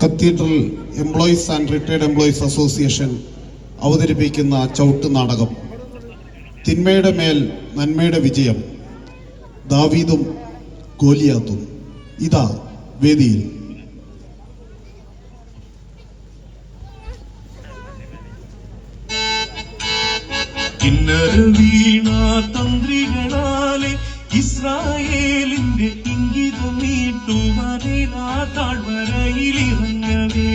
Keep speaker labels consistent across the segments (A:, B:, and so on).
A: Cathedral employees and retired employees association അവതരിപ്പിക്കുന്ന ചവിട്ട് നാടകം തിന്മയുടെ മേൽ നന്മയുടെ വിജയം, ദാവീദും ഗോലിയാത്തും. ഇതാ വേദിയിൽ.
B: തന്ത്രികളാലെ ഇസ്രായേലിന്റെ ഇംഗിതം നീട്ടുവാനേതാ താഴ്വരയിലിറങ്ങവേ.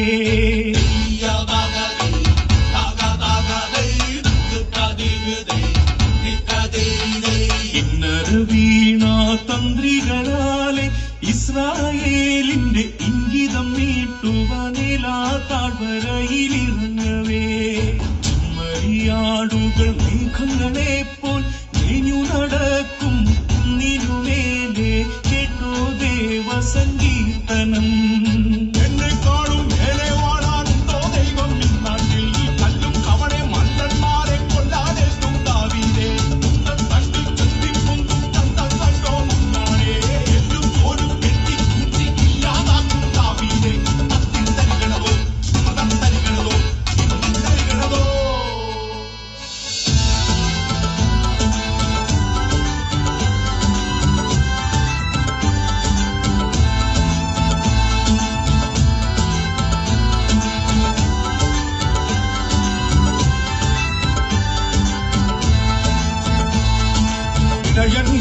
B: വീണ തന്ത്രികളാലെ ഇസ്രായേലിന്റെ ഇംഗിതം നീട്ടുവാനേലാ താഴ്വരയിലിറങ്ങവേ. മരിയാടുകൾ മേഘങ്ങളെ പോൽ മേഞ്ഞു നടക്കും കുന്നിനുമേലെ കേട്ടോ ദേവസങ്കീർത്തനം. എന്നെക്കാളും മേലെ വാഴാനുണ്ടോ ദൈവം ഇന്നാട്ടിൽ? കല്ലും കവടെ മണ്ടന്മാരെ കൊല്ലാതെത്തും ദാവീദേ. തണ്ടി ചെത്തിപ്പൊന്തും ചന്തം കണ്ടോ മുന്നാടേ. എല്ലും പോലും കെട്ടിക്കൂട്ടി ഇല്ലാതാക്കും ദാവീദേ. തത്തിൽ തരികണതോ മതം തരികണതോ തരികണതോ.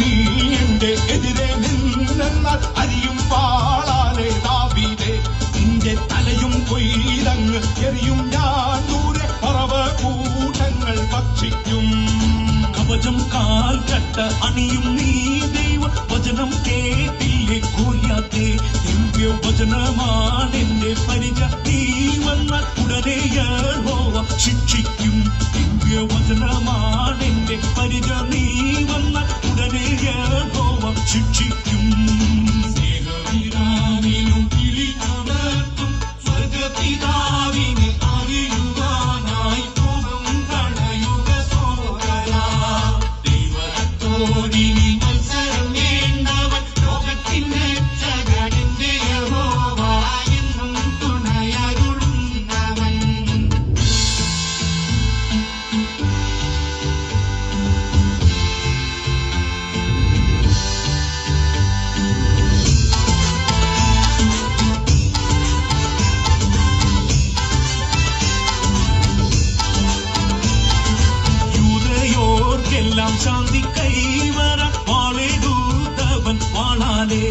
B: നീ എന്റെ എതിരെ നിന്നെന്നാൽ അരിയും വാളാലെ ദാവീദേ. നിന്റെ തലയും കൊയ്തങ്ങ് എറിയും ഞാൻ ദൂരെ പറവ കൂട്ടങ്ങൾ ഭക്ഷിക്കും. കവചം കാൽക്കട്ട അണിയും നീ ദൈവ വചനം കേട്ടില്ലേ ഗോലിയാത്തേ. ദിവ്യ വചനമാണെന്റെ പരിച. നീ വന്നാൽ ഉടനെ യഹോവ ശിക്ഷിക്കും. ദിവ്യ വചനമാണെന്റെ പരിച. നീ വന്നാൽ ഉടനെ യഹോവ ശിക്ഷിക്കും. സ്നേഹവിരാനിലും കിളികവർത്തും സ്വർഗപിതാവിനെ അറിയുവാനായി പോകും കടയുക സോദരാ. ദൈവത്തോടിനി മത്സരം വേണ്ടവൻ ലോകത്തിൻ രക്ഷകന്റെ യഹോവ എന്നും തുണയരുളുന്നവൻ. യൂദയോർക്കെല്ലാം ശാന്തി കൈവര വാളെടുത്തവൻ വാളാലേ.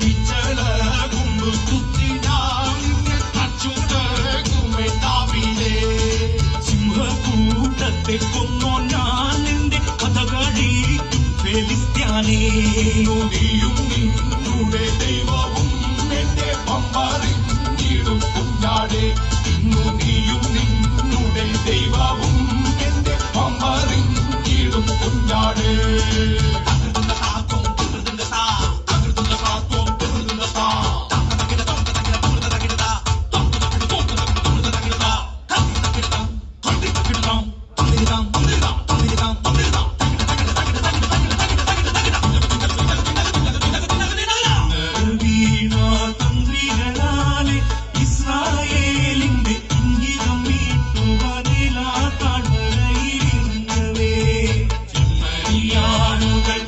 B: പിച്ചളകുമ്പ് കുത്തി നാളിനെ തച്ചുടകുമേ ദാവീദേ. സിംഹകൂട്ടത്തെ കൊന്നോ ഞാൻ നിന്റെ കഥ കഴിക്കും ഫെലിസ്ത്യാനേ. നീയും നിന്നുടെ ദൈവവും എന്റെ പമ്പറിഞ്ഞിടും കുഞ്ഞാടേ. ഇന്നു നീയും നിന്നുടെ ദൈവവും എന്റെ പമ്പറിഞ്ഞിടും കുഞ്ഞാടേ. വീണ തന്ത്രികളാലെ ഇസ്രായേലിന്റെ ഇംഗിതം നീട്ടുവാനേലാ താഴ്വരയിലിറങ്ങവേ. ചെമ്മരിയാടുകൾ